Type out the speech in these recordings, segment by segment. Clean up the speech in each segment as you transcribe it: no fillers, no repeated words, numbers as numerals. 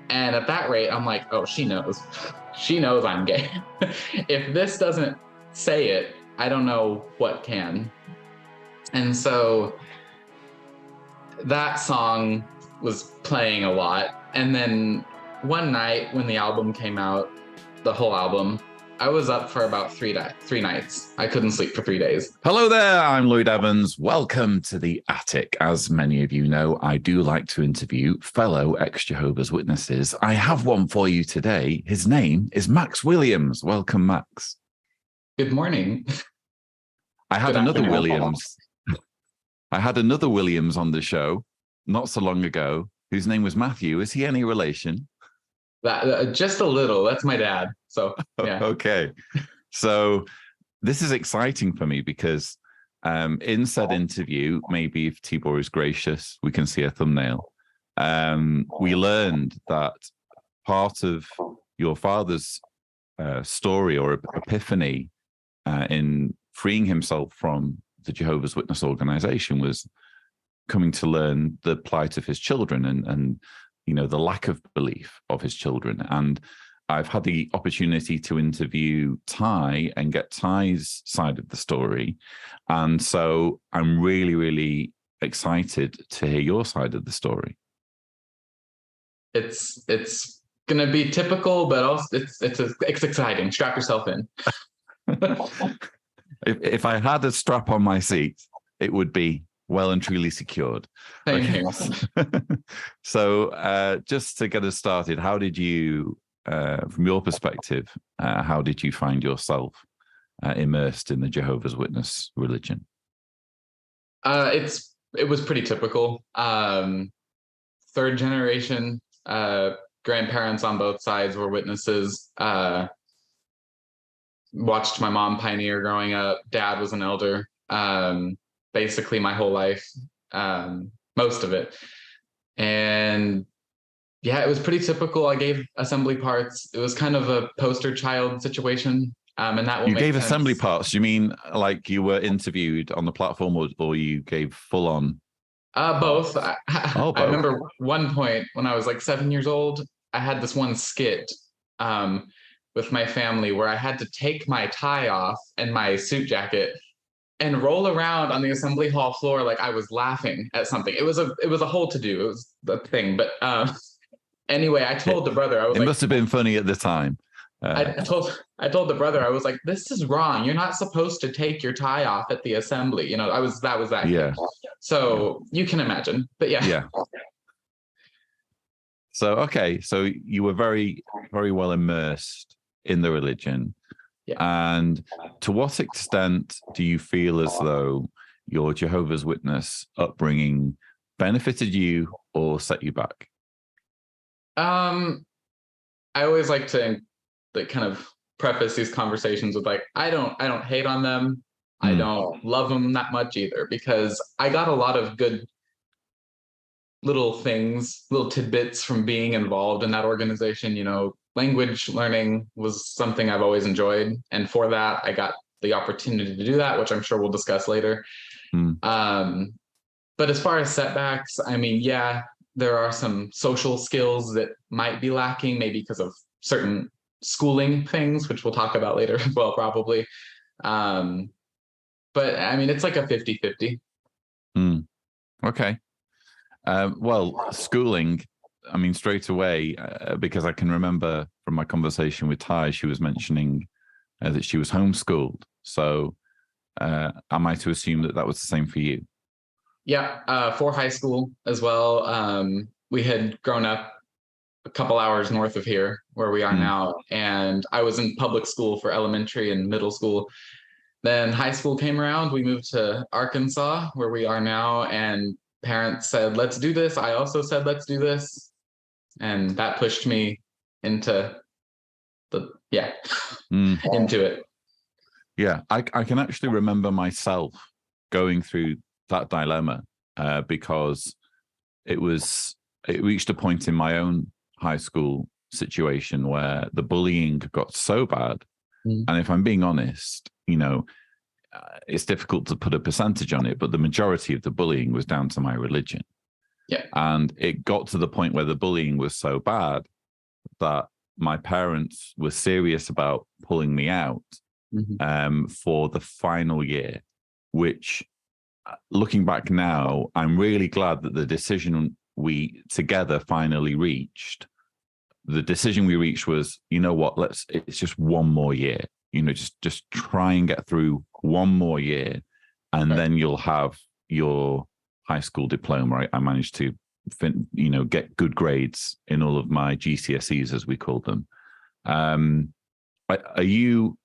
And at that rate, I'm like, oh, she knows. She knows I'm gay. If this doesn't say it, I don't know what can. And so that song was playing a lot. And then one night when the album came out, the whole album, I was up for about three nights. I couldn't sleep for 3 days. Hello there, I'm Lloyd Evans. Welcome to The Attic. As many of you know, I do like to interview fellow ex-Jehovah's Witnesses. I have one for you today. His name is Max Williams. Welcome, Max. Good morning. I had another Williams. I had another Williams on the show not so long ago, whose name was Matthew. Is he any relation? Just a little. That's my dad. So, yeah. Okay. So this is exciting for me because in said interview, maybe if Tibor is gracious, we can see a thumbnail. We learned that part of your father's story or epiphany in freeing himself from the Jehovah's Witness organization was coming to learn the plight of his children and you know, the lack of belief of his children. And I've had the opportunity to interview Ty and get Ty's side of the story. And so I'm really, really excited to hear your side of the story. It's going to be typical, but also it's exciting. Strap yourself in. If I had a strap on my seat, it would be well and truly secured. Okay. So just to get us started, how did you, from your perspective, how did you find yourself immersed in the Jehovah's Witness religion? It was pretty typical. Third generation, grandparents on both sides were witnesses. Watched my mom pioneer growing up. Dad was an elder. Basically my whole life, most of it. And yeah, it was pretty typical. I gave assembly parts. It was kind of a poster child situation. And that will make sense. You gave assembly parts? You mean like you were interviewed on the platform or you gave full on? Both. I remember one point when I was like 7 years old, I had this one skit with my family where I had to take my tie off and my suit jacket and roll around on the assembly hall floor like I was laughing at something. It was a whole to do. It was the thing. But anyway, I told the brother, I was it must have been funny at the time. I told the brother, I was like, this is wrong. You're not supposed to take your tie off at the assembly. You know, that was that. Yeah. So you can imagine. But yeah. Yeah. So okay. So you were very, very well immersed in the religion. Yeah. And to what extent do you feel as though your Jehovah's Witness upbringing benefited you or set you back? I always like to kind of preface these conversations with like, I don't hate on them. I don't love them that much either, because I got a lot of good little things, little tidbits from being involved in that organization. You know, language learning was something I've always enjoyed. And for that, I got the opportunity to do that, which I'm sure we'll discuss later. But as far as setbacks, I mean, yeah, there are some social skills that might be lacking, maybe because of certain schooling things, which we'll talk about later as well, probably. But I mean, it's like a 50-50. Okay. Well, schooling, I mean, straight away, because I can remember from my conversation with Ty, she was mentioning that she was homeschooled. So am I to assume that that was the same for you? Yeah, for high school as well. We had grown up a couple hours north of here where we are now. And I was in public school for elementary and middle school. Then high school came around. We moved to Arkansas where we are now. And parents said, let's do this. I also said, let's do this. And that pushed me into into it. Yeah, I can actually remember myself going through that dilemma because it reached a point in my own high school situation where the bullying got so bad. And if I'm being honest, you know, it's difficult to put a percentage on it, but the majority of the bullying was down to my religion. Yeah. And it got to the point where the bullying was so bad that my parents were serious about pulling me out for the final year, which, looking back now, I'm really glad that the decision we together finally reached. The decision we reached was, you know what, it's just one more year. Just try and get through one more year, and then you'll have your high school diploma. I managed to get good grades in all of my GCSEs, as we called them. Are you,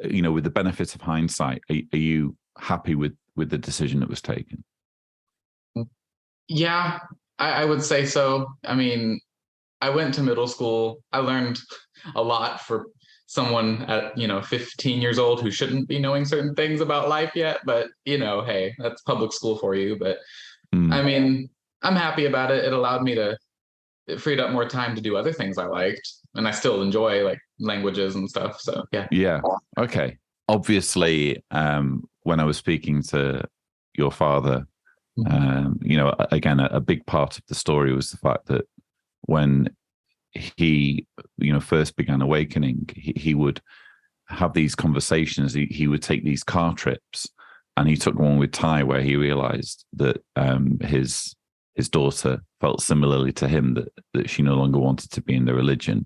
with the benefits of hindsight, are you happy with the decision that was taken? Yeah, I would say so. I mean, I went to middle school. I learned a lot for someone at 15 years old who shouldn't be knowing certain things about life yet. But hey, that's public school for you. But I mean, I'm happy about it. It freed up more time to do other things I liked, and I still enjoy like languages and stuff. So yeah. Yeah. Okay. Obviously, when I was speaking to your father, again, a big part of the story was the fact that when he, first began awakening, he would have these conversations. He would take these car trips, and he took one with Ty where he realized that his daughter felt similarly to him, that she no longer wanted to be in the religion.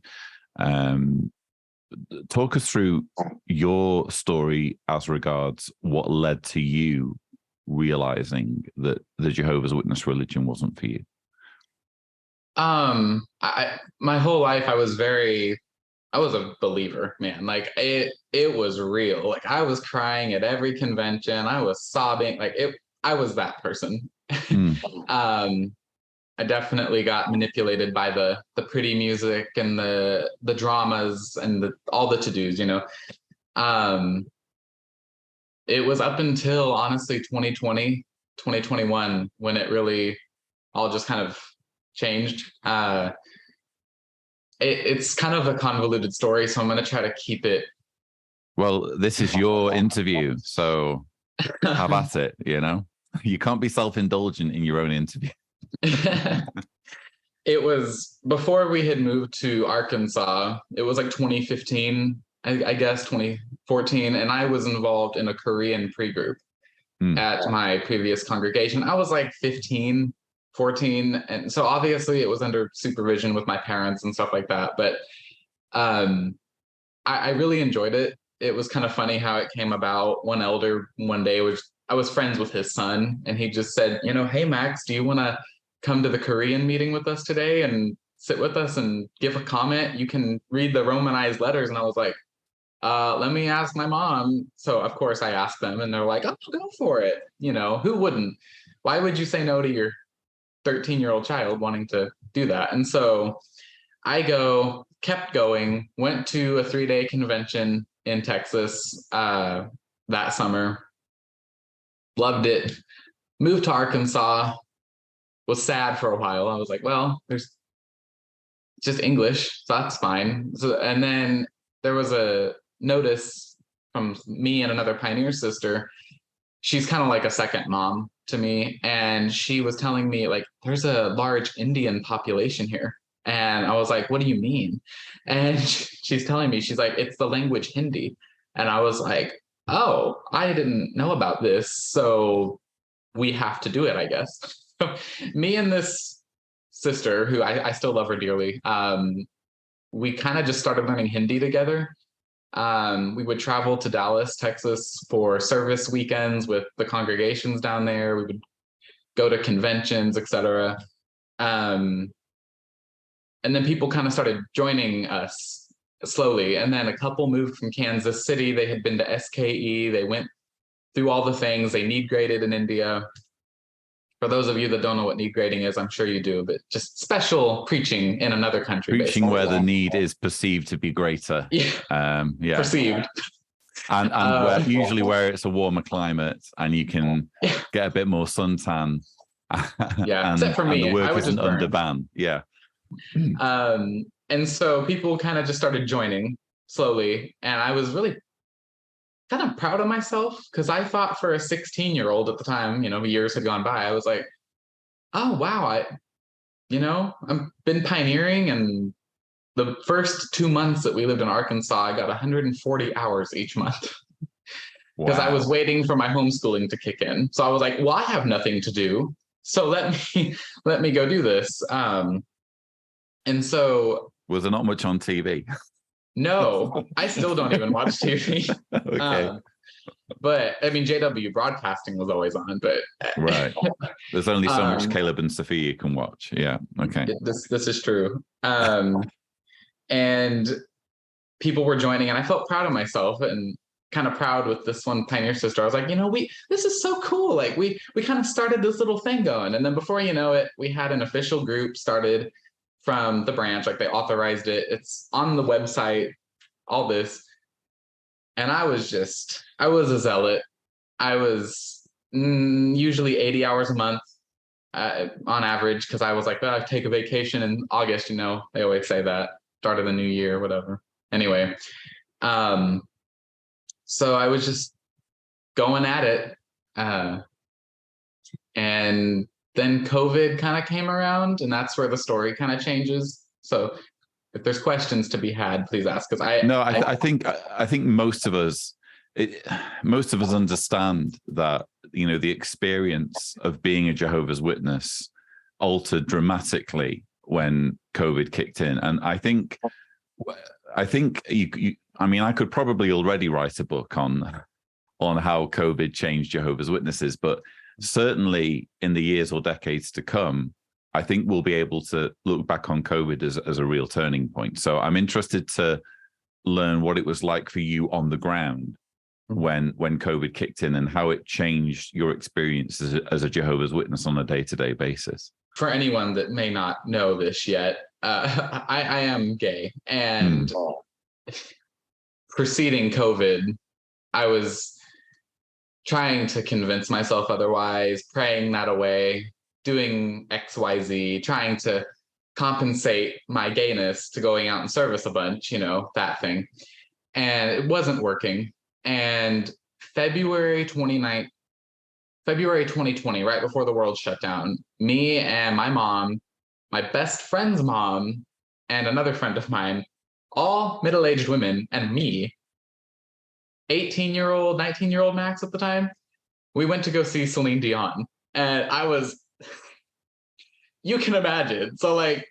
Talk us through your story as regards what led to you realizing that the Jehovah's Witness religion wasn't for you. My whole life I was a believer, man. Like it was real. Like I was crying at every convention. I was sobbing. I was that person. I definitely got manipulated by the pretty music and the dramas and all the to-dos, It was up until honestly 2020, 2021 when it really all just kind of changed. It's kind of a convoluted story, so I'm going to try to keep it. Well, this is your interview, so have at it. You can't be self-indulgent in your own interview. It was before we had moved to Arkansas. It was like 2015, I guess 2014, and I was involved in a Korean pre-group at my previous congregation. I was like 15, 14, and so obviously it was under supervision with my parents and stuff like that. But I really enjoyed it. It was kind of funny how it came about. One elder one day I was friends with his son, and he just said, hey Max, do you want to come to the Korean meeting with us today and sit with us and give a comment? You can read the Romanized letters. And I was like, let me ask my mom. So of course I asked them, and they're like, oh, go for it. Who wouldn't? Why would you say no to your 13-year-old child wanting to do that? And so I kept going, went to a 3-day convention in Texas that summer, loved it, moved to Arkansas, was sad for a while. I was like, well, there's just English, so that's fine. And then there was a notice from me and another pioneer sister. She's kind of like a second mom to me. And she was telling me, like, there's a large Indian population here. And I was like, what do you mean? And she's telling me, she's like, it's the language Hindi. And I was like, oh, I didn't know about this. So we have to do it, I guess. Me and this sister, who I still love her dearly, we kind of just started learning Hindi together. We would travel to Dallas, Texas for service weekends with the congregations down there. We would go to conventions, etc. And then people kind of started joining us slowly. And then a couple moved from Kansas City. They had been to SKE. They went through all the things. They need graded in India. For those of you that don't know what need grading is, I'm sure you do, but just special preaching in another country. Preaching where the need is perceived to be greater. Yeah. Perceived. And usually where it's a warmer climate and you can get a bit more suntan. Yeah, except for me. And the work isn't under ban. Yeah. And so people kind of just started joining slowly. And I was really kind of proud of myself, because I thought for a 16-year-old at the time, years had gone by, I was like, oh wow, I've been pioneering and the first 2 months that we lived in Arkansas, I got 140 hours each month because I was waiting for my homeschooling to kick in. So I was like, well, I have nothing to do, so let me go do this. And so was there not much on TV? No, I still don't even watch TV. Okay. But I mean, JW Broadcasting was always on, but right. There's only so much Caleb and Sophia you can watch. Yeah. Okay. This is true. And people were joining, and I felt proud of myself and kind of proud with this one Pioneer sister. I was like, this is so cool. Like we kind of started this little thing going, and then before you know it, we had an official group started from the branch. Like they authorized it. It's on the website, all this. And I was a zealot. I was usually 80 hours a month on average, because I was like, I take a vacation in August. They always say that, start of the new year, whatever. Anyway, so I was just going at it. And then COVID kind of came around, and that's where the story kind of changes. So if there's questions to be had, please ask. Because I think most of us understand that the experience of being a Jehovah's Witness altered dramatically when COVID kicked in, and I think you I mean, I could probably already write a book on how COVID changed Jehovah's Witnesses, but certainly in the years or decades to come, I think we'll be able to look back on COVID as a real turning point. So I'm interested to learn what it was like for you on the ground when COVID kicked in, and how it changed your experience as a Jehovah's Witness on a day-to-day basis. For anyone that may not know this yet, I am gay, and preceding COVID, I was trying to convince myself otherwise, praying that away, doing XYZ, trying to compensate my gayness to going out and service a bunch, that thing. And it wasn't working. And February 2020, right before the world shut down, me and my mom, my best friend's mom, and another friend of mine, all middle-aged women, and me, 18-year-old, 19-year-old Max at the time, we went to go see Celine Dion. And I was, you can imagine. So like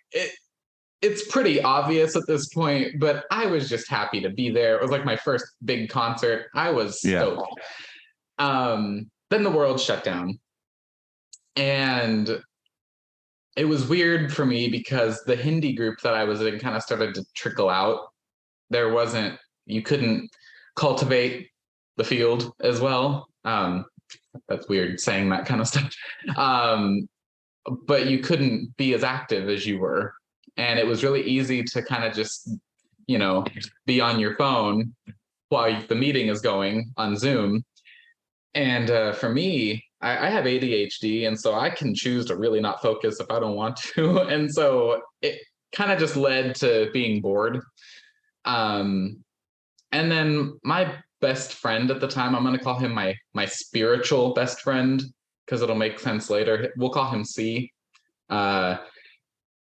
it's pretty obvious at this point, but I was just happy to be there. It was like my first big concert. I was stoked. Then the world shut down. And it was weird for me because the Hindi group that I was in kind of started to trickle out. You couldn't cultivate the field as well. That's weird saying that kind of stuff. But you couldn't be as active as you were. And it was really easy to kind of just, be on your phone while the meeting is going on Zoom. And for me, I have ADHD, and so I can choose to really not focus if I don't want to. And so it kind of just led to being bored. And then my best friend at the time, I'm going to call him my spiritual best friend, because it'll make sense later. We'll call him C.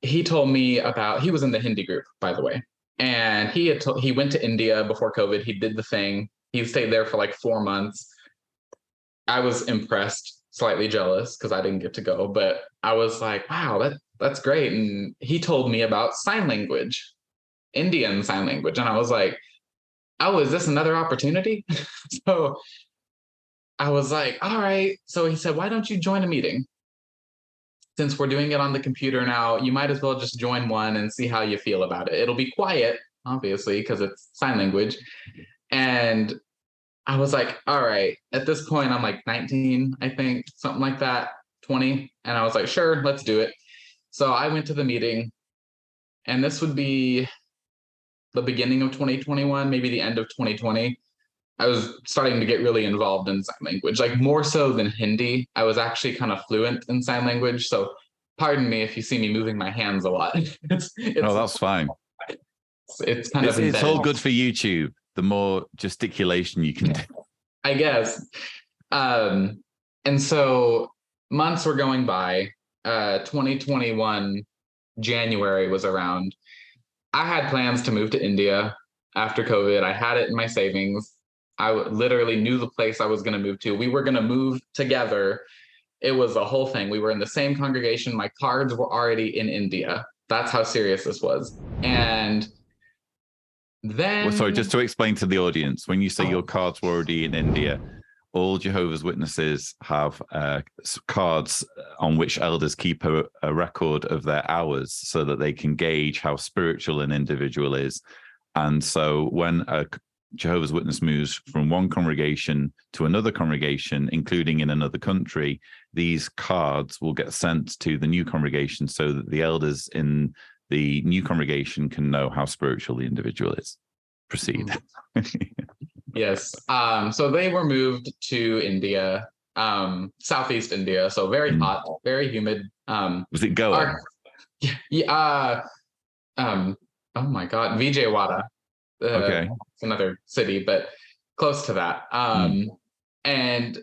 He told me he was in the Hindi group, by the way. And he went to India before COVID. He did the thing. He stayed there for like 4 months. I was impressed, slightly jealous because I didn't get to go, but I was like, wow, that's great. And he told me about sign language, Indian sign language. And I was like, oh, is this another opportunity? So I was like, all right. So he said, why don't you join a meeting? Since we're doing it on the computer now, you might as well just join one and see how you feel about it. It'll be quiet, obviously, because it's sign language. And I was like, all right. At this point, I'm like 19, I think, something like that, 20. And I was like, sure, let's do it. So I went to the meeting, and this would be the beginning of 2021, maybe the end of 2020. I was starting to get really involved in sign language, like more so than Hindi. I was actually kind of fluent in sign language. So pardon me if you see me moving my hands a lot. No, that's fine. It's all good for YouTube. The more gesticulation you can do, I guess. And so months were going by. 2021 January was around, I had plans to move to India after COVID. I had it in my savings. Literally knew the place I was going to move to. We were going to move together. It was a whole thing. We were in the same congregation. My cards were already in India. That's how serious this was. And then, well, sorry, just to explain to the audience, when you say your cards were already in India, all Jehovah's Witnesses have cards on which elders keep a record of their hours so that they can gauge how spiritual an individual is. And so when a Jehovah's Witness moves from one congregation to another congregation, including in another country, these cards will get sent to the new congregation so that the elders in the new congregation can know how spiritual the individual is. Proceed. Yes. So they were moved to India, Southeast India. So very hot, very humid. Was it Goa? Oh my God, Vijayawada. Okay. It's another city, but close to that. And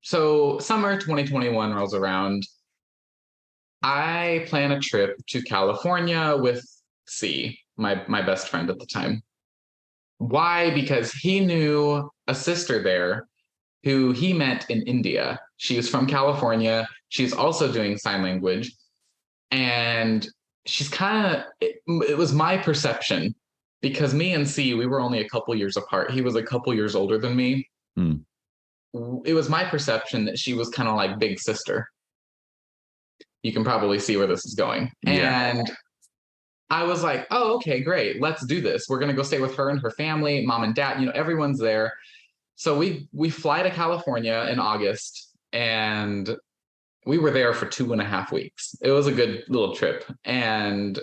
so summer 2021 rolls around. I plan a trip to California with C, my best friend at the time. Why? Because he knew a sister there who he met in India. She's from California. She's also doing sign language. And she's it was my perception, because me and C, we were only a couple years apart. He was a couple years older than me. It was my perception that she was kind of like big sister. You can probably see where this is going. Yeah. And I was like, oh, okay, great. Let's do this. We're going to go stay with her and her family, mom and dad, everyone's there. So we fly to California in August, and we were there for 2.5 weeks. It was a good little trip. And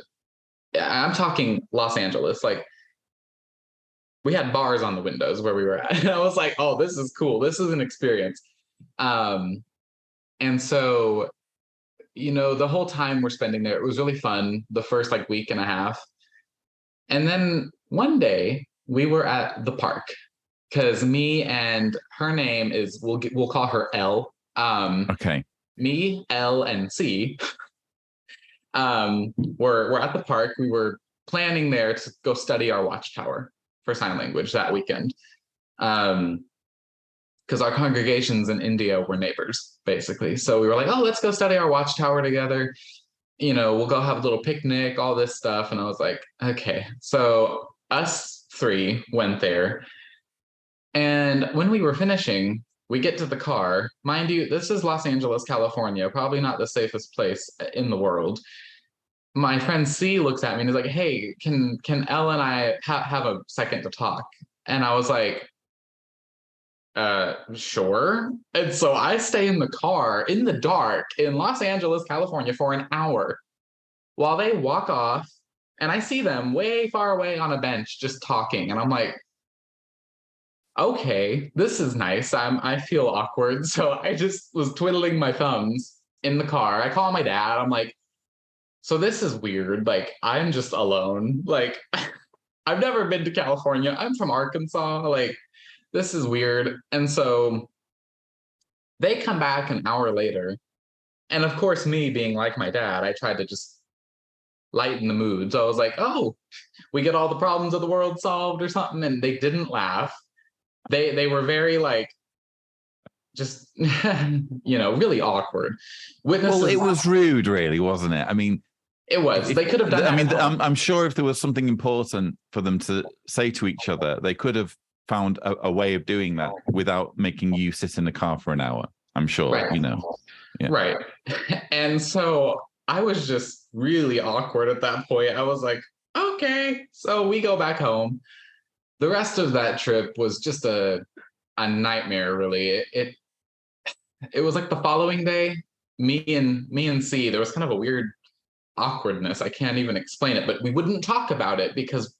I'm talking Los Angeles. Like, we had bars on the windows where we were at. And I was like, oh, this is cool. This is an experience. And so, the whole time we're spending there, it was really fun, the first week and a half. And then one day we were at the park, because me and her name is, we'll call her L. Okay. Me, L, and C. We're at the park. We were planning there to go study our watchtower for sign language that weekend. Because our congregations in India were neighbors, basically. So we were like, oh, let's go study our watchtower together. We'll go have a little picnic, all this stuff. And I was like, okay. So us three went there. And when we were finishing, we get to the car. Mind you, this is Los Angeles, California, probably not the safest place in the world. My friend C looks at me and is like, hey, can Elle and I have a second to talk? And I was like, sure. And so I stay in the car in the dark in Los Angeles, California for an hour while they walk off, and I see them way far away on a bench just talking. And I'm like, okay, this is nice. I feel awkward. So I just was twiddling my thumbs in the car. I call my dad. I'm like, so this is weird. Like, I'm just alone. Like, I've never been to California. I'm from Arkansas. Like, this is weird. And so they come back an hour later. And of course, me being like my dad, I tried to just lighten the mood. So I was like, oh, we get all the problems of the world solved or something. And they didn't laugh. They were very just, really awkward. Witnesses. Well, it was rude, really, wasn't it? I mean, it was. They could have done that. I mean, I'm sure if there was something important for them to say to each other, they could have found a way of doing that without making you sit in the car for an hour. I'm sure, right. Yeah. Right. And so I was just really awkward at that point. I was like, okay. So we go back home. The rest of that trip was just a nightmare, really. It was like the following day, me and C, there was kind of a weird awkwardness. I can't even explain it, but we wouldn't talk about it because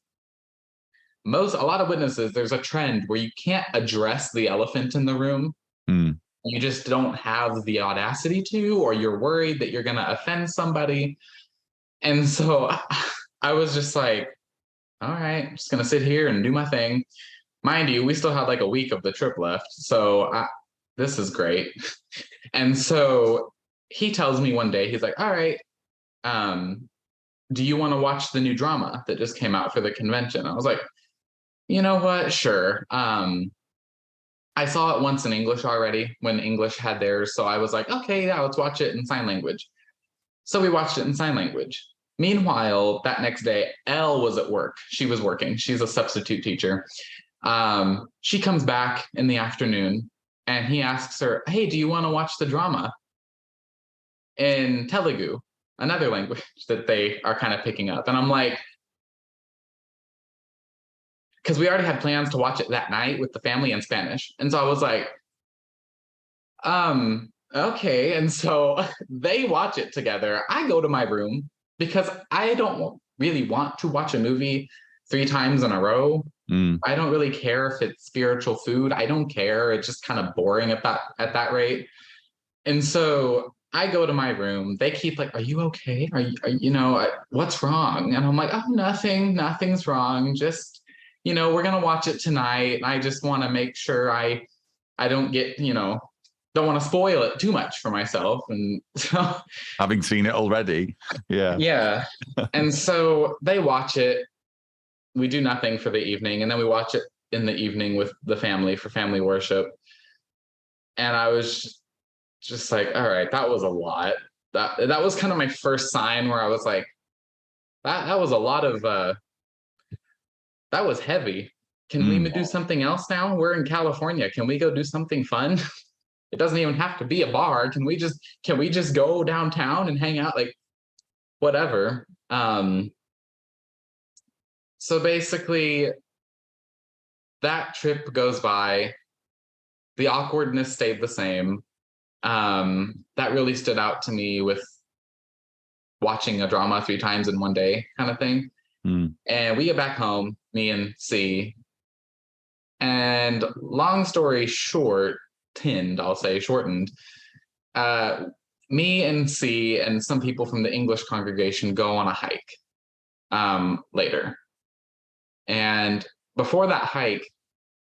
a lot of witnesses, there's a trend where you can't address the elephant in the room. You just don't have the audacity to, or you're worried that you're going to offend somebody. And so I was just like, all right, I'm just going to sit here and do my thing. Mind you, we still had a week of the trip left. So this is great. And so he tells me one day, he's like, all right, do you want to watch the new drama that just came out for the convention? I was like, you know what? Sure. I saw it once in English already when English had theirs. So I was like, okay, yeah, let's watch it in sign language. So we watched it in sign language. Meanwhile, that next day, Elle was at work. She was working. She's a substitute teacher. She comes back in the afternoon and he asks her, hey, do you want to watch the drama in Telugu, another language that they are kind of picking up? And I'm like, because we already had plans to watch it that night with the family in Spanish. And so I was like, okay. And so they watch it together. I go to my room because I don't really want to watch a movie 3 times in a row. I don't really care if it's spiritual food. I don't care. It's just kind of boring at that rate. And so I go to my room. They keep like, are you okay? Are you what's wrong? And I'm like, oh, nothing's wrong. Just, we're going to watch it tonight. And I just want to make sure I don't get, don't want to spoil it too much for myself. And so having seen it already. Yeah. Yeah. And so they watch it. We do nothing for the evening. And then we watch it in the evening with the family for family worship. And I was just like, all right, that was a lot. That was kind of my first sign where I was like, that was a lot of, that was heavy. Can we do something else now? We're in California. Can we go do something fun? It doesn't even have to be a bar. Can we just go downtown and hang out? Like, whatever. So basically, that trip goes by. The awkwardness stayed the same. That really stood out to me with watching a drama 3 times in one day kind of thing. And we get back home, me and C. And long story shortened, me and C and some people from the English congregation go on a hike later. And before that hike,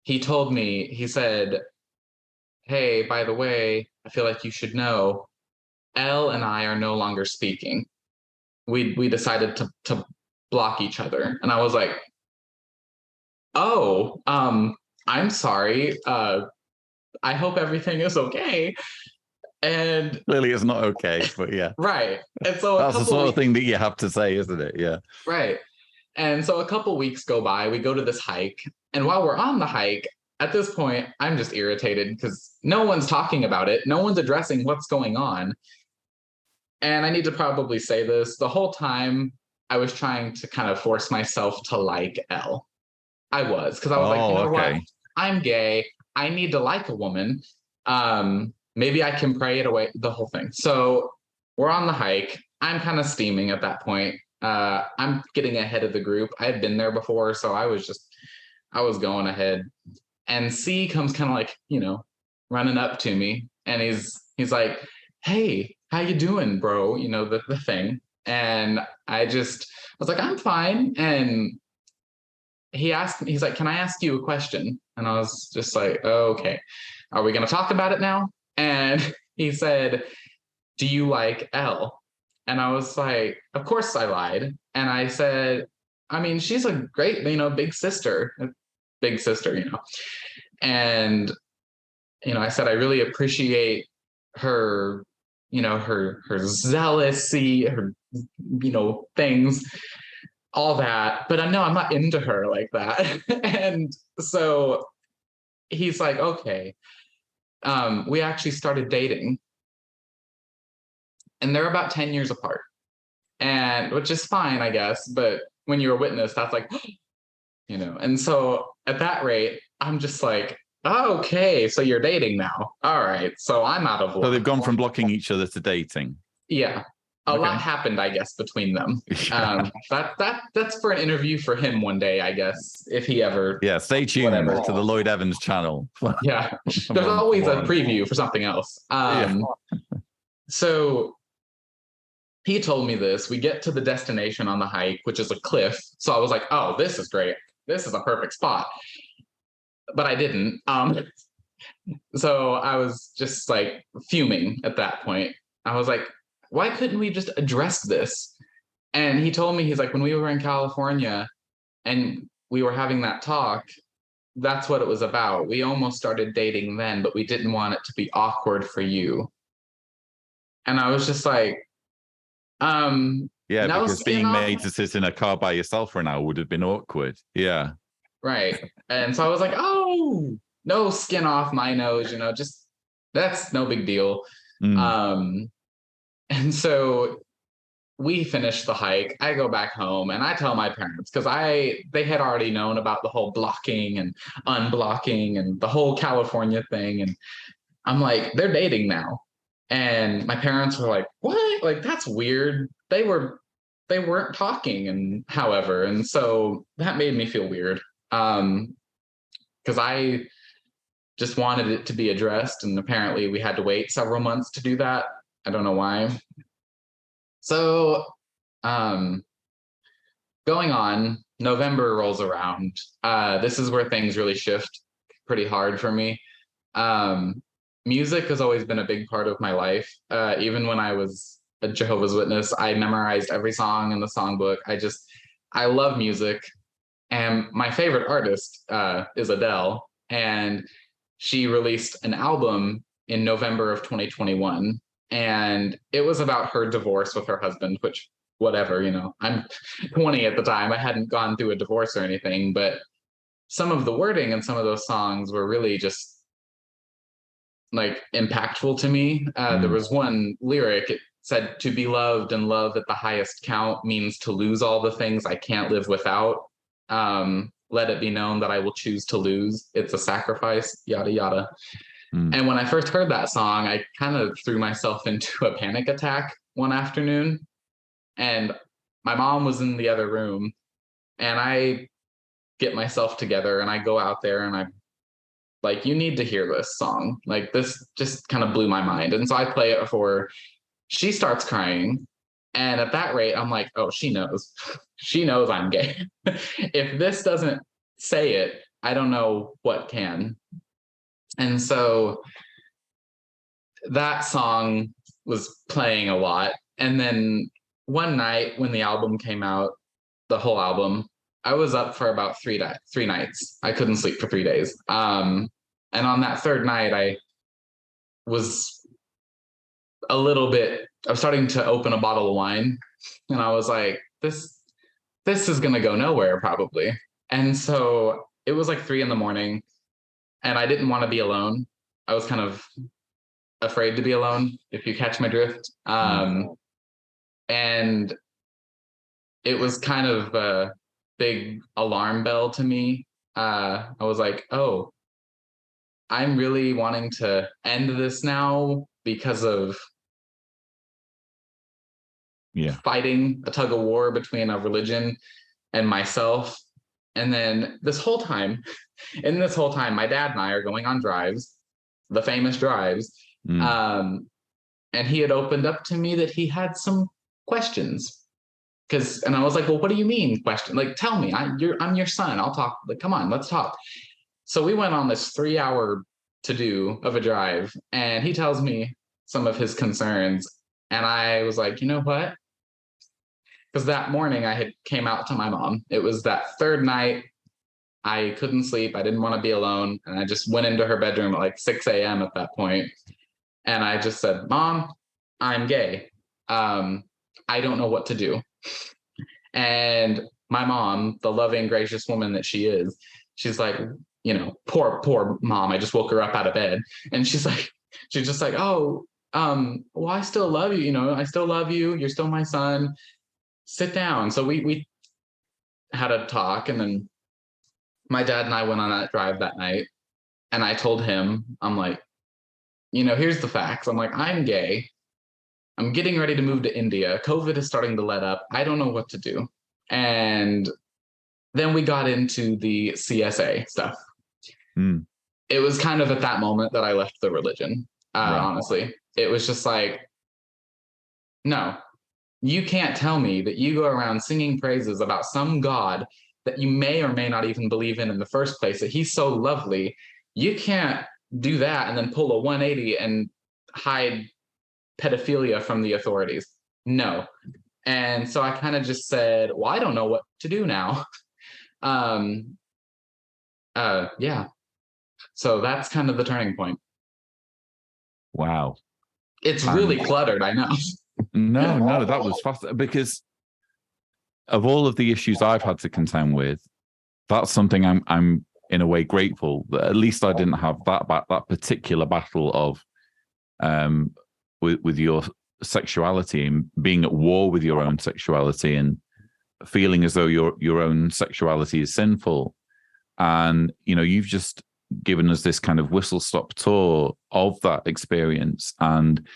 he told me, he said, hey, by the way, I feel like you should know, Elle and I are no longer speaking. We decided to block each other. And I was like, oh, I'm sorry. I hope everything is okay. And clearly it's not okay, but yeah. Right. And so that's the sort of thing that you have to say, isn't it? Yeah. Right. And so a couple weeks go by, we go to this hike. And while we're on the hike, at this point, I'm just irritated because no one's talking about it. No one's addressing what's going on. And I need to probably say this. The whole time I was trying to kind of force myself to like Elle. I was, because I was what? I'm gay. I need to like a woman. Maybe I can pray it away, the whole thing. So we're on the hike. I'm kind of steaming at that point. I'm getting ahead of the group. I had been there before, so I was going ahead. And C comes kind of like, running up to me, and he's like, hey, how you doing, bro? The thing. And I was like, I'm fine. And he asked me, he's like, can I ask you a question? And I was just like, oh, okay. Are we going to talk about it now? And he said, do you like Elle? And I was like, of course I lied. And I said, I mean, she's a great, big sister. And, I said, I really appreciate her, her zealousy, her, things, all that. But no, I'm not into her like that. And so he's like, okay. We actually started dating. And they're about 10 years apart. And which is fine, I guess. But when you're a witness, that's like, And so at that rate, I'm just like, oh, okay, so you're dating now. All right. So I'm out of luck. So they've gone from blocking each other to dating. Yeah. A lot happened, I guess, between them. That's for an interview for him one day, I guess, if he ever. Yeah, stay tuned to the Lloyd Evans channel. Yeah, there's always a preview for something else. So he told me this. We get to the destination on the hike, which is a cliff. So I was like, oh, this is great. This is a perfect spot. But I didn't. So I was just like fuming at that point. I was like, why couldn't we just address this? And he told me, he's like, when we were in California and we were having that talk, that's what it was about. We almost started dating then, but we didn't want it to be awkward for you. And I was just like, Yeah, no because skin being off. made to sit in a car by yourself for an hour would have been awkward. Yeah. Right. And so I was like, oh, no skin off my nose, just that's no big deal. And so we finish the hike. I go back home and I tell my parents, because they had already known about the whole blocking and unblocking and the whole California thing. And I'm like, they're dating now. And my parents were like, what? Like, that's weird. They weren't talking, and however. And so that made me feel weird. Because I just wanted it to be addressed. And apparently we had to wait several months to do that. I don't know why. So going on, November rolls around. This is where things really shift pretty hard for me. Music has always been a big part of my life. Even when I was a Jehovah's Witness, I memorized every song in the songbook. I love music. And my favorite artist is Adele. And she released an album in November of 2021. And it was about her divorce with her husband, which, whatever, I'm 20 at the time. I hadn't gone through a divorce or anything, but some of the wording in some of those songs were really just like impactful to me. There was one lyric, it said, to be loved and loved at the highest count means to lose all the things I can't live without. Let it be known that I will choose to lose. It's a sacrifice, yada, yada. And when I first heard that song, I kind of threw myself into a panic attack one afternoon. And my mom was in the other room. And I get myself together and I go out there and I'm like, you need to hear this song. Like, this just kind of blew my mind. And so I play it for her. She starts crying. And at that rate, I'm like, oh, she knows. She knows I'm gay. If this doesn't say it, I don't know what can. And so that song was playing a lot. And then one night when the album came out, the whole album, I was up for about three nights. I couldn't sleep for 3 days. And on that third night, I was starting to open a bottle of wine. And I was like, this is going to go nowhere probably. And so it was like 3 a.m. and I didn't want to be alone. I was kind of afraid to be alone, if you catch my drift. And it was kind of a big alarm bell to me. I was like, oh, I'm really wanting to end this now because of fighting a tug of war between a religion and myself. And then this whole time, my dad and I are going on drives, the famous drives. And he had opened up to me that he had some questions. And I was like, well, what do you mean question? Like, tell me, I'm your son. I'll talk. Like, come on, let's talk. So we went on this 3-hour to-do of a drive, and he tells me some of his concerns. And I was like, you know what? Because that morning I had came out to my mom. It was that third night. I couldn't sleep. I didn't want to be alone. And I just went into her bedroom at like 6 a.m. at that point. And I just said, Mom, I'm gay. I don't know what to do. And my mom, the loving, gracious woman that she is, she's like, poor mom. I just woke her up out of bed. And she's just like, oh, well, I still love you. I still love you. You're still my son. Sit down. So we had a talk, and then my dad and I went on that drive that night. And I told him, I'm like, here's the facts. I'm like, I'm gay. I'm getting ready to move to India. COVID is starting to let up. I don't know what to do. And then we got into the CSA stuff. It was kind of at that moment that I left the religion. Honestly, it was just like, no, you can't tell me that you go around singing praises about some God that you may or may not even believe in the first place, that he's so lovely. You can't do that and then pull a 180 and hide pedophilia from the authorities. No. And so I kind of just said, well, I don't know what to do now. Yeah. So that's kind of the turning point. Wow. It's really cluttered, I know. No, that was fascinating, because of all of the issues I've had to contend with, that's something I'm in a way grateful that at least I didn't have that particular battle of with your sexuality and being at war with your own sexuality and feeling as though your own sexuality is sinful. And you've just given us this kind of whistle stop tour of that experience, and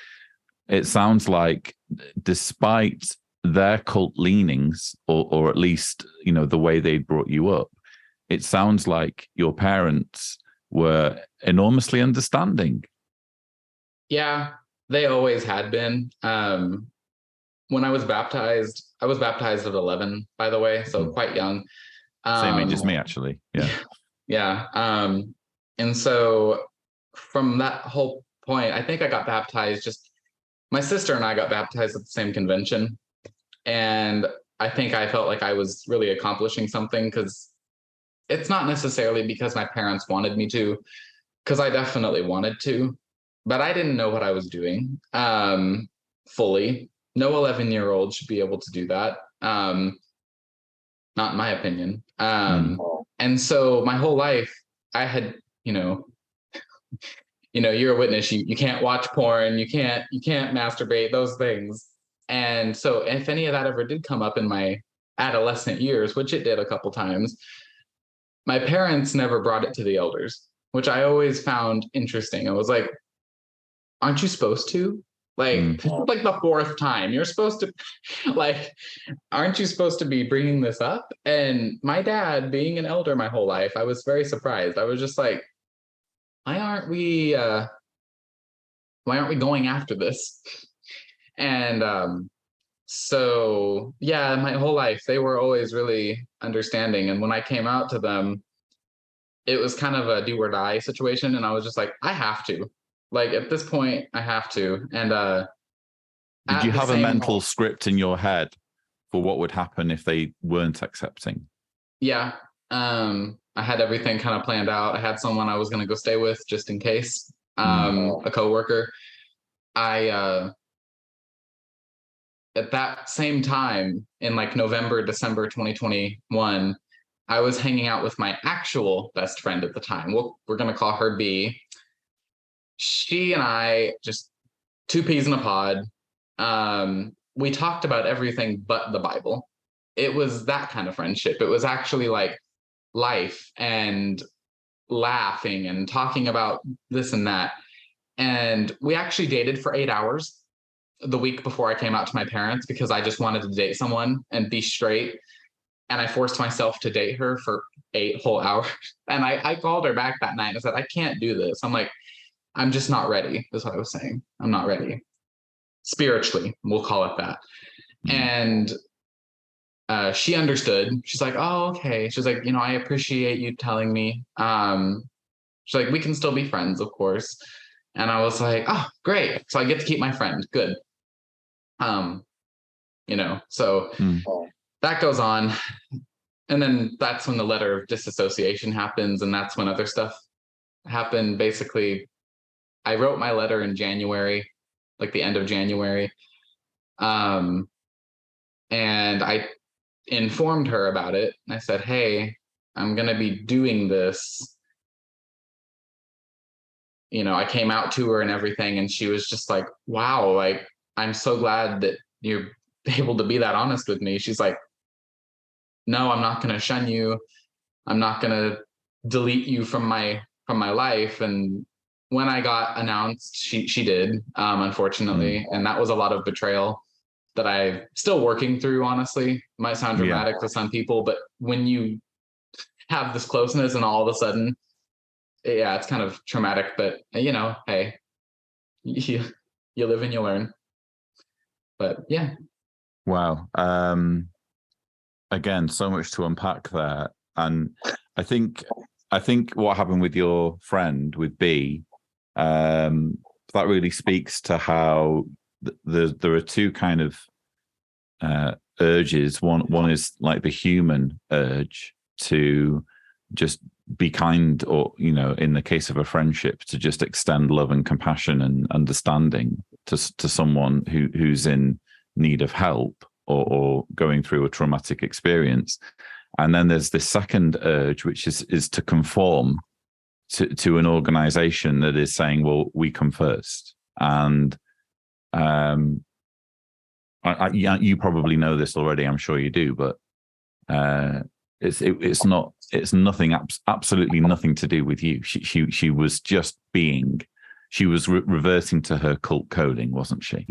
it sounds like despite their cult leanings, or at least the way they brought you up, it sounds like your parents were enormously understanding. Yeah, they always had been. When I was baptized at 11, by the way, so quite young. Same age as me, actually. Yeah. Yeah. And so from that whole point, I think I got baptized, my sister and I got baptized at the same convention. And I think I felt like I was really accomplishing something, because it's not necessarily because my parents wanted me to, because I definitely wanted to, but I didn't know what I was doing fully. No 11-year-old should be able to do that. Not in my opinion. And so my whole life I had, you're a witness. You can't watch porn. You can't masturbate, those things. And so if any of that ever did come up in my adolescent years, which it did a couple times, my parents never brought it to the elders, which I always found interesting. I was like, aren't you supposed to? Like, this is like the fourth time you're supposed to, like, aren't you supposed to be bringing this up? And my dad, being an elder my whole life, I was very surprised. I was just like, why aren't we going after this? And so yeah, my whole life they were always really understanding. And when I came out to them, it was kind of a do or die situation. And I was just like, I have to. Like, at this point, I have to. And did you have a mental script in your head for what would happen if they weren't accepting? Yeah. I had everything kind of planned out. I had someone I was going to go stay with just in case, a coworker. At that same time in like November, December 2021, I was hanging out with my actual best friend at the time. We're going to call her B. She and I, just two peas in a pod. We talked about everything but the Bible. It was that kind of friendship. It was actually like life and laughing and talking about this and that. And we actually dated for 8 hours the week before I came out to my parents, because I just wanted to date someone and be straight. And I forced myself to date her for 8 whole hours. And I called her back that night and I said, I can't do this. I'm like, I'm just not ready, is what I was saying. I'm not ready. Spiritually, we'll call it that. And she understood. She's like, oh, okay. She's like, I appreciate you telling me. She's like, we can still be friends, of course. And I was like, oh, great. So I get to keep my friend. Good. So that goes on. And then that's when the letter of disassociation happens. And that's when other stuff happened. Basically, I wrote my letter in January, like the end of January. And I informed her about it. I said, hey, I'm going to be doing this. I came out to her and everything. And she was just like, wow, like, I'm so glad that you're able to be that honest with me. She's like, no, I'm not going to shun you. I'm not going to delete you from my life. And when I got announced, she did, unfortunately. And that was a lot of betrayal that I'm still working through, honestly. Might sound dramatic to some people, but when you have this closeness and all of a sudden, yeah, it's kind of traumatic, but hey, you live and you learn. But yeah. Wow. Again, so much to unpack there. And I think what happened with your friend, with B, that really speaks to how there are two kind of urges. One is like the human urge to just be kind, or, you know, in the case of a friendship, to just extend love and compassion and understanding to someone who's in need of help, or going through a traumatic experience. And then there's this second urge, which is to conform to an organization that is saying, well, we come first. And you probably know this already, I'm sure you do, but it's nothing, absolutely nothing to do with you. She was just being, she was reverting to her cult coding, wasn't she?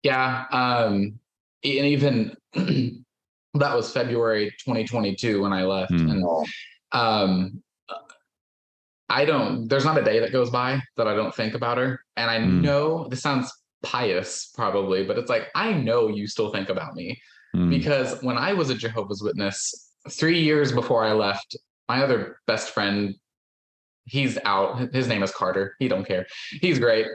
Yeah. And even that was February 2022 when I left. And there's not a day that goes by that I don't think about her. And I know this sounds pious probably, but it's like, I know you still think about me, because when I was a Jehovah's Witness 3 years before I left, my other best friend, he's out. His name is Carter. He don't care. He's great.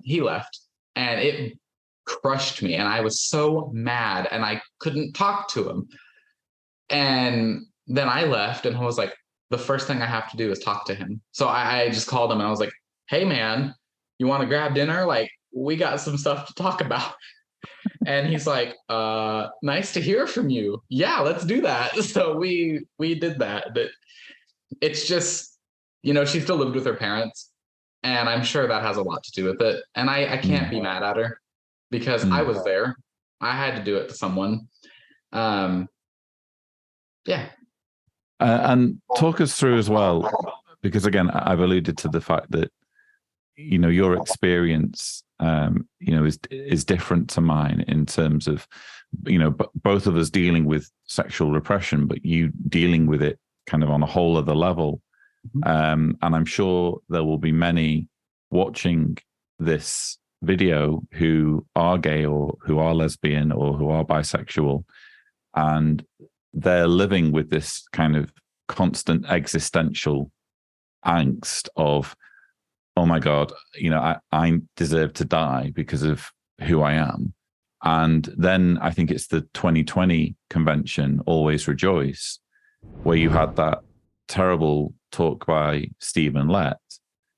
He left, and it crushed me. And I was so mad, and I couldn't talk to him. And then I left, and I was like, the first thing I have to do is talk to him. So I just called him, and I was like, hey man, you want to grab dinner? Like, we got some stuff to talk about. And he's like, nice to hear from you. Yeah, let's do that. So we did that. But it's just, you know, she still lived with her parents, and I'm sure that has a lot to do with it. And I can't be mad at her, because I was there. I had to do it to someone. Yeah. And talk us through as well, because again, I've alluded to the fact that, you know, your experience, you know, is different to mine in terms of, you know, both of us dealing with sexual repression, but you dealing with it kind of on a whole other level. And I'm sure there will be many watching this video who are gay, or who are lesbian, or who are bisexual, and they're living with this kind of constant existential angst of, oh my God, you know, I deserve to die because of who I am. And then I think it's the 2020 convention, Always Rejoice, where you had that terrible talk by Stephen Lett,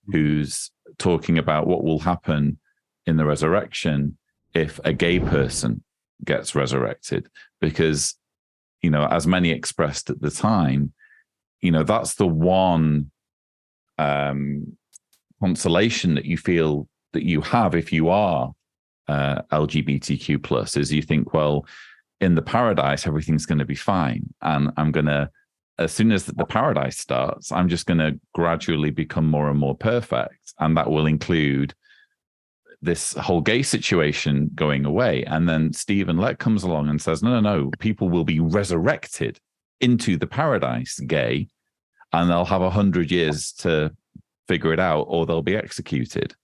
who's talking about what will happen in the resurrection if a gay person gets resurrected. Because, you know, as many expressed at the time, you know, that's the one consolation that you feel that you have if you are LGBTQ plus, is you think, well, in the paradise, everything's going to be fine. And I'm going to, as soon as the paradise starts, I'm just going to gradually become more and more perfect. And that will include this whole gay situation going away. And then Stephen Lett comes along and says, no, people will be resurrected into the paradise gay, and they'll have 100 years to figure it out, or they'll be executed.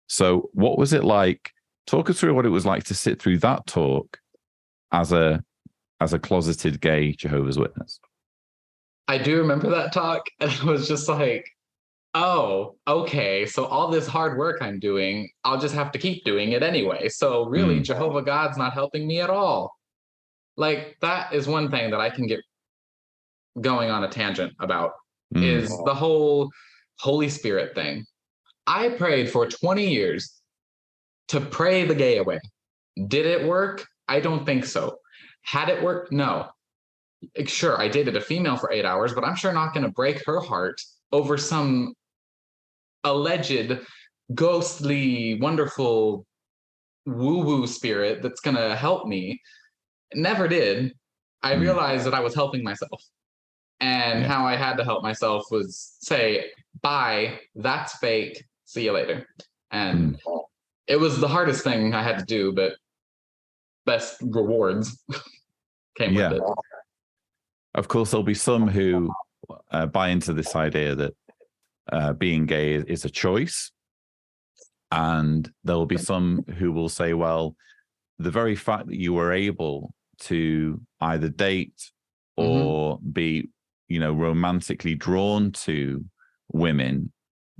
So what was it like? Talk us through what it was like to sit through that talk as a closeted gay Jehovah's Witness. I do remember that talk, and I was just like, oh, okay, so all this hard work I'm doing, I'll just have to keep doing it anyway. So really, Jehovah God's not helping me at all. Like, that is one thing that I can get going on a tangent about, is the whole Holy Spirit thing. I prayed for 20 years to pray the gay away. Did it work? I don't think so. Had it worked? No. Sure, I dated a female for 8 hours, but I'm sure not going to break her heart over some alleged ghostly, wonderful woo-woo spirit that's going to help me. Never did. I realized that I was helping myself. And how I had to help myself was say, bye, that's fake, see you later. And it was the hardest thing I had to do, but best rewards came with it. Of course, there'll be some who buy into this idea that being gay is a choice. And there'll be some who will say, well, the very fact that you were able to either date or be, you know, romantically drawn to women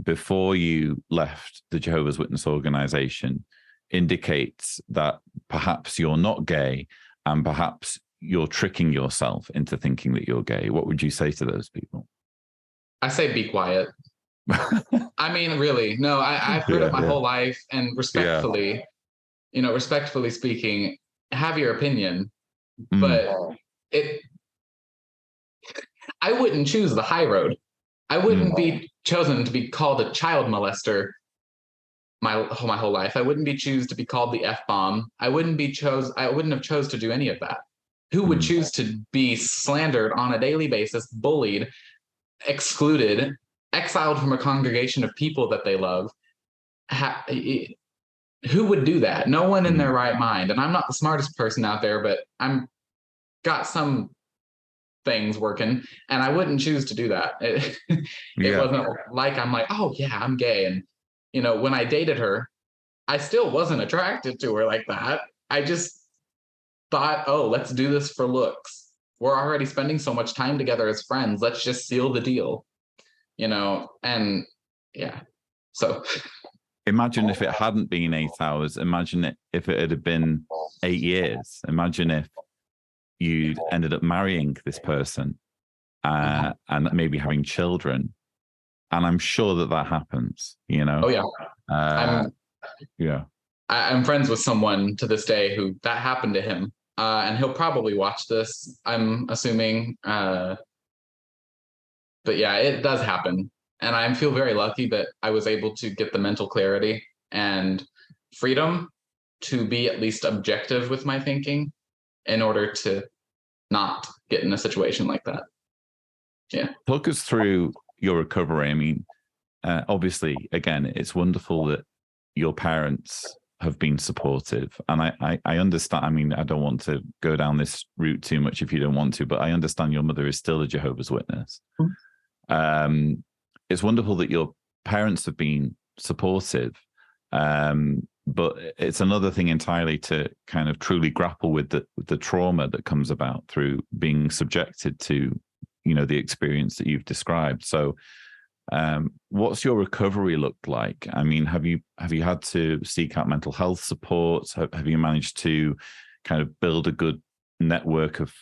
before you left the Jehovah's Witness organization indicates that perhaps you're not gay. and perhaps you're tricking yourself into thinking that you're gay, what would you say to those people? I say be quiet. I mean, really, no, I've heard it my whole life, and respectfully, respectfully speaking, have your opinion, but I wouldn't choose the high road. I wouldn't be chosen to be called a child molester my whole life. I wouldn't be choose to be called the F-bomb. I wouldn't have chose to do any of that. Who would choose to be slandered on a daily basis, bullied, excluded, exiled from a congregation of people that they love? Who would do that? No one in their right mind. And I'm not the smartest person out there, but I'm got some things working, and I wouldn't choose to do that. It wasn't like I'm like, oh yeah, I'm gay. And when I dated her, I still wasn't attracted to her like that. I just thought, oh, let's do this for looks. We're already spending so much time together as friends. Let's just seal the deal, and yeah. So imagine if it hadn't been 8 hours. Imagine if it had been 8 years. Imagine if you ended up marrying this person and maybe having children. And I'm sure that happens, Oh, yeah. I'm friends with someone to this day who that happened to him. And he'll probably watch this, I'm assuming. But yeah, it does happen. And I feel very lucky that I was able to get the mental clarity and freedom to be at least objective with my thinking in order to not get in a situation like that. Yeah. Talk us through your recovery. I mean, obviously, again, it's wonderful that your parents have been supportive. And I understand, I mean, I don't want to go down this route too much if you don't want to, but I understand your mother is still a Jehovah's Witness. It's wonderful that your parents have been supportive. But it's another thing entirely to kind of truly grapple with the trauma that comes about through being subjected to, the experience that you've described. So what's your recovery looked like? I mean, have you had to seek out mental health support? Have you managed to kind of build a good network of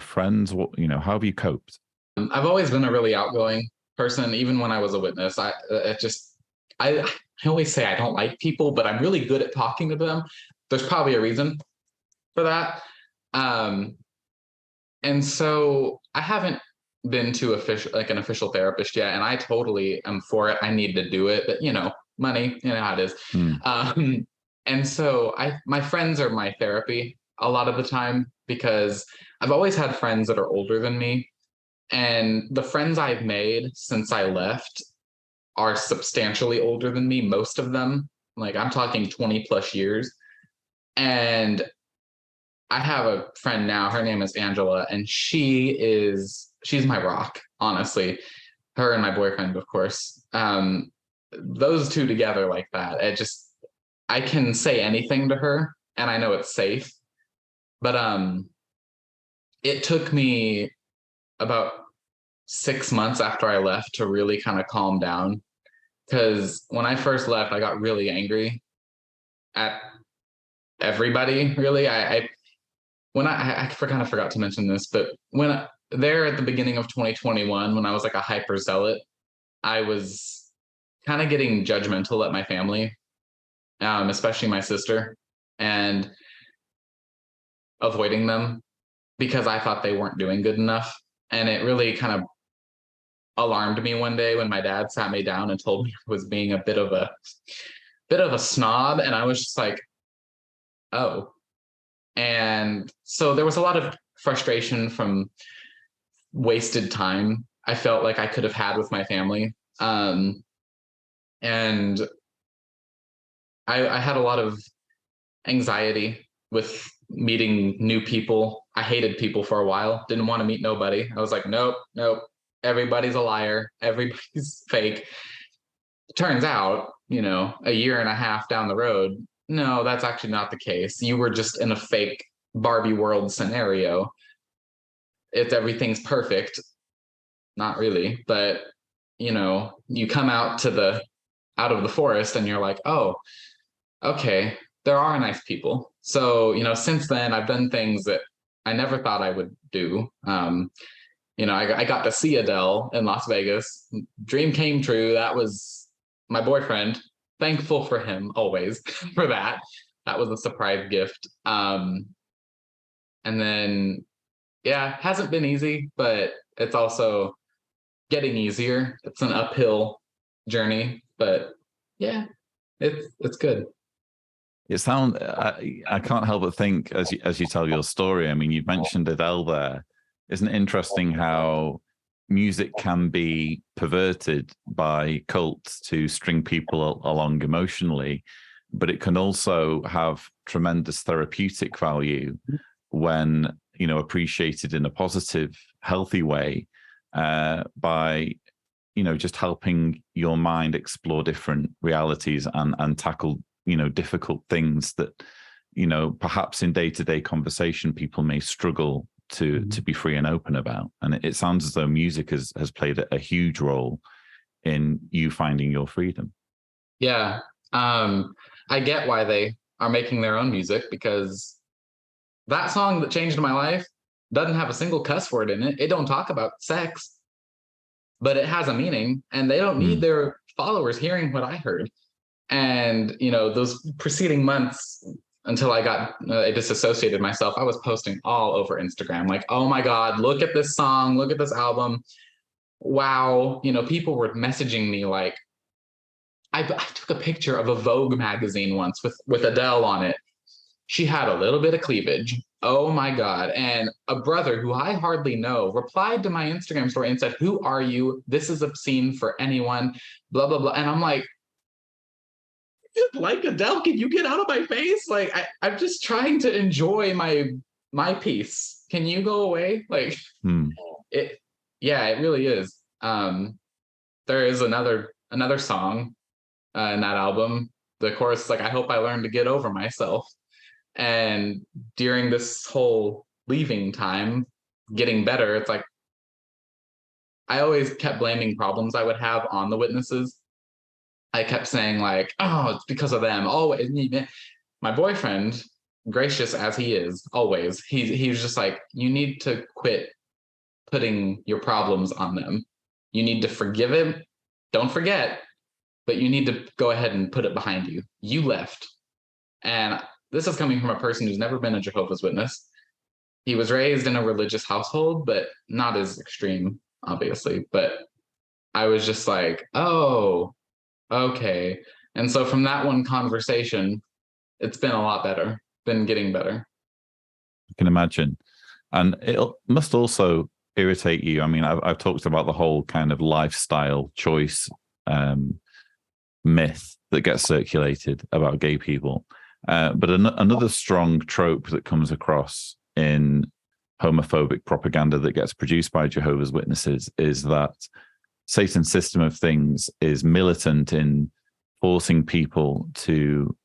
friends? How have you coped? I've always been a really outgoing person, even when I was a witness. I always say I don't like people, but I'm really good at talking to them. There's probably a reason for that. And so I haven't been to an official therapist yet, and I totally am for it. I need to do it, but money, how it is. And so my friends are my therapy a lot of the time, because I've always had friends that are older than me, and the friends I've made since I left are substantially older than me, most of them. Like, I'm talking 20 plus years. And I have a friend now, her name is Angela, and she's my rock, honestly. Her and my boyfriend, of course. Those two together like that, I can say anything to her and I know it's safe. But it took me about 6 months after I left to really kind of calm down, because when I first left, I got really angry at everybody. Really, I kind of forgot to mention this, but there at the beginning of 2021, when I was like a hyper zealot, I was kind of getting judgmental at my family, especially my sister, and avoiding them because I thought they weren't doing good enough. And it really kind of alarmed me one day when my dad sat me down and told me I was being a bit of a snob. And I was just like, oh. And so there was a lot of frustration from wasted time I felt like I could have had with my family. And I had a lot of anxiety with meeting new people. I hated people for a while, didn't want to meet nobody. I was like, nope, everybody's a liar, everybody's fake. Turns out, a year and a half down the road, no, that's actually not the case. You were just in a fake Barbie world scenario. Everything's perfect. Not really, but you come out of the forest and you're like, oh, okay, there are nice people. So, since then I've done things that I never thought I would do. I got to see Adele in Las Vegas. Dream came true. That was my boyfriend. Thankful for him always for that. That was a surprise gift. And then, yeah, hasn't been easy, but it's also getting easier. It's an uphill journey, but yeah, it's good. It sounds. I can't help but think as you tell your story. I mean, you've mentioned Adele there. Isn't it interesting how music can be perverted by cults to string people along emotionally, but it can also have tremendous therapeutic value when appreciated in a positive, healthy way by just helping your mind explore different realities and tackle difficult things that perhaps in day-to-day conversation people may struggle to be free and open about. And it sounds as though music has played a huge role in you finding your freedom. Yeah. I get why they are making their own music, because that song that changed my life doesn't have a single cuss word in it. It don't talk about sex, but it has a meaning, and they don't need their followers hearing what I heard. And those preceding months, until I disassociated myself, I was posting all over Instagram, like, oh my God, look at this song, look at this album. Wow. People were messaging me like, I took a picture of a Vogue magazine once with Adele on it. She had a little bit of cleavage. Oh my God. And a brother who I hardly know replied to my Instagram story and said, who are you? This is obscene for anyone, blah, blah, blah. And I'm like Adele, can you get out of my face? Like, I'm just trying to enjoy my piece. Can you go away? Like, it really is. There is another song in that album. The chorus is like, I hope I learn to get over myself. And during this whole leaving time, getting better, it's like I always kept blaming problems I would have on the witnesses. I kept saying like, oh, it's because of them. Always. My boyfriend, gracious as he is, always, he was just like, you need to quit putting your problems on them. You need to forgive him. Don't forget, but you need to go ahead and put it behind you. You left. And this is coming from a person who's never been a Jehovah's Witness. He was raised in a religious household, but not as extreme, obviously. But I was just like, oh, okay. And so from that one conversation, it's been a lot better, been getting better. I can imagine. And it must also irritate you. I mean, I've talked about the whole kind of lifestyle choice myth that gets circulated about gay people. But another strong trope that comes across in homophobic propaganda that gets produced by Jehovah's Witnesses is that Satan's system of things is militant in forcing people to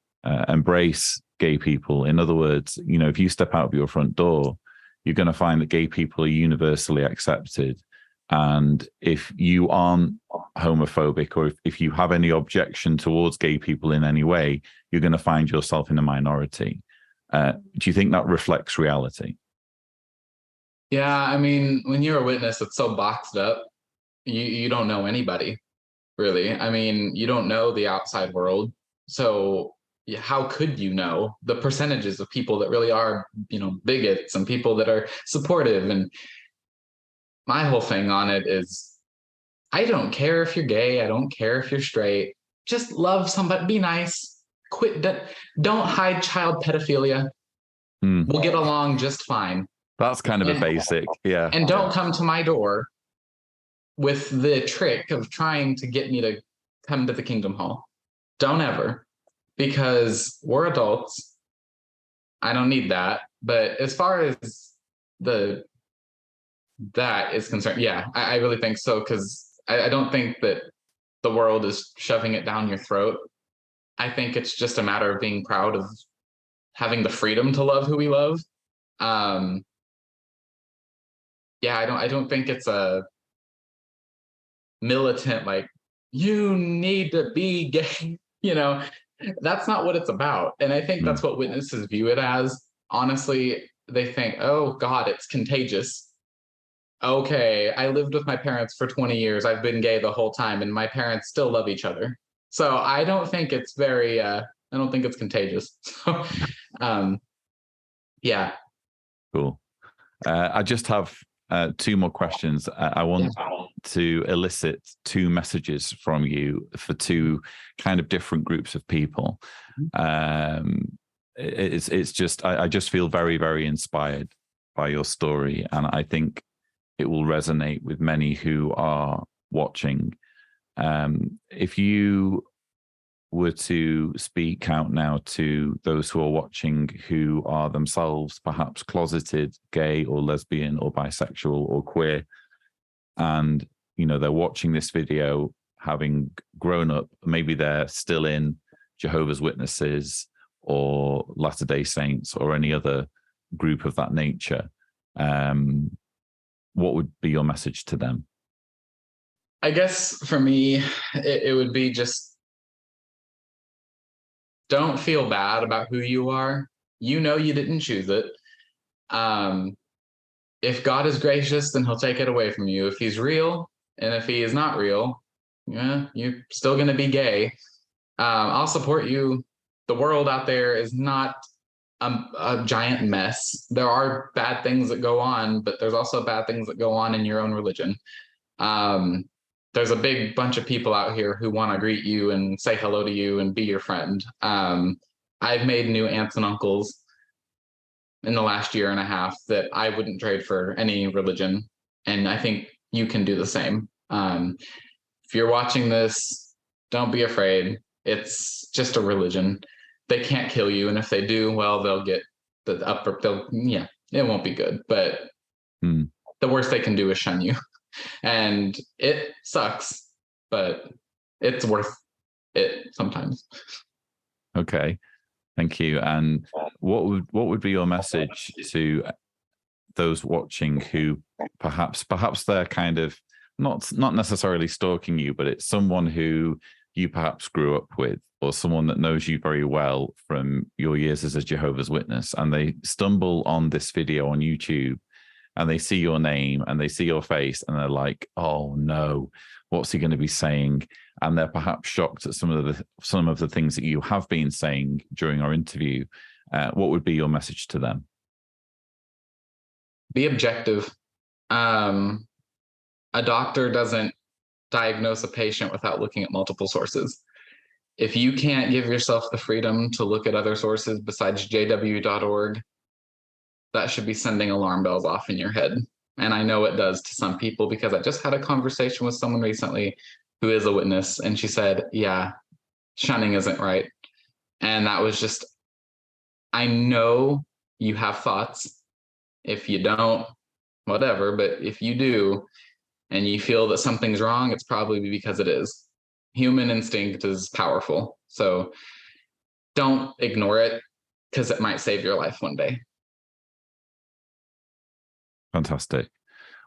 embrace gay people. In other words, if you step out of your front door, you're going to find that gay people are universally accepted. And if you aren't homophobic, or if you have any objection towards gay people in any way, you're going to find yourself in a minority. Do you think that reflects reality? Yeah, I mean, when you're a witness, it's so boxed up. You don't know anybody, really. I mean, you don't know the outside world. So how could you know the percentages of people that really are, bigots and people that are supportive? And my whole thing on it is, I don't care if you're gay. I don't care if you're straight. Just love somebody. Be nice. Quit. Don't hide child pedophilia. We'll get along just fine. That's kind of a basic, yeah. And don't come to my door with the trick of trying to get me to come to the Kingdom Hall. Don't ever, because we're adults. I don't need that. But as far as that is concerned, yeah, I really think so, because I don't think that the world is shoving it down your throat. I think it's just a matter of being proud of having the freedom to love who we love. Yeah, I don't think it's a militant, like, you need to be gay, that's not what it's about. And I think that's what witnesses view it as. Honestly, they think, oh God, it's contagious. Okay, I lived with my parents for 20 years. I've been gay the whole time, and my parents still love each other. So I don't think it's very. I don't think it's contagious. So, um, yeah. Cool. I just have two more questions. I want to elicit two messages from you for two kind of different groups of people. It's just I just feel very, very inspired by your story, and I think it will resonate with many who are watching. If you were to speak out now to those who are watching who are themselves perhaps closeted gay or lesbian or bisexual or queer, and they're watching this video having grown up, maybe they're still in Jehovah's Witnesses or Latter-day Saints or any other group of that nature, what would be your message to them? I guess for me, it would be just don't feel bad about who you are. You didn't choose it. If God is gracious, then he'll take it away from you. If he's real, and if he is not real, yeah, you're still going to be gay. I'll support you. The world out there is not a giant mess. There are bad things that go on, but there's also bad things that go on in your own religion. There's a big bunch of people out here who want to greet you and say hello to you and be your friend. I've made new aunts and uncles in the last year and a half that I wouldn't trade for any religion. And I think you can do the same. If you're watching this, don't be afraid. It's just a religion. They can't kill you. And if they do, well, they'll get the upper, it won't be good. But the worst they can do is shun you. And it sucks, but it's worth it sometimes. Okay, thank you. And what would be your message to those watching who perhaps they're kind of not necessarily stalking you, but it's someone who you perhaps grew up with, or someone that knows you very well from your years as a Jehovah's Witness, and they stumble on this video on YouTube and they see your name and they see your face and they're like, oh no, what's he going to be saying? And they're perhaps shocked at some of the things that you have been saying during our interview. What would be your message to them? Be objective. A doctor doesn't diagnose a patient without looking at multiple sources. If you can't give yourself the freedom to look at other sources besides jw.org, that should be sending alarm bells off in your head. And I know it does to some people, because I just had a conversation with someone recently who is a witness, and she said, yeah, shunning isn't right. And that was just, I know you have thoughts. If you don't, whatever, but if you do, and you feel that something's wrong, it's probably because it is. Human instinct is powerful. So don't ignore it, because it might save your life one day. Fantastic.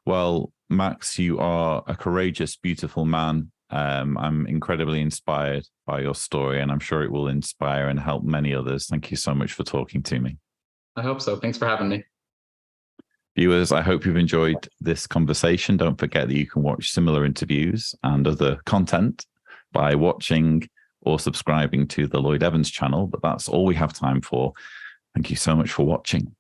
Well, Max, you are a courageous, beautiful man. I'm incredibly inspired by your story, and I'm sure it will inspire and help many others. Thank you so much for talking to me. I hope so. Thanks for having me. Viewers, I hope you've enjoyed this conversation. Don't forget that you can watch similar interviews and other content by watching or subscribing to the Lloyd Evans channel, but that's all we have time for. Thank you so much for watching.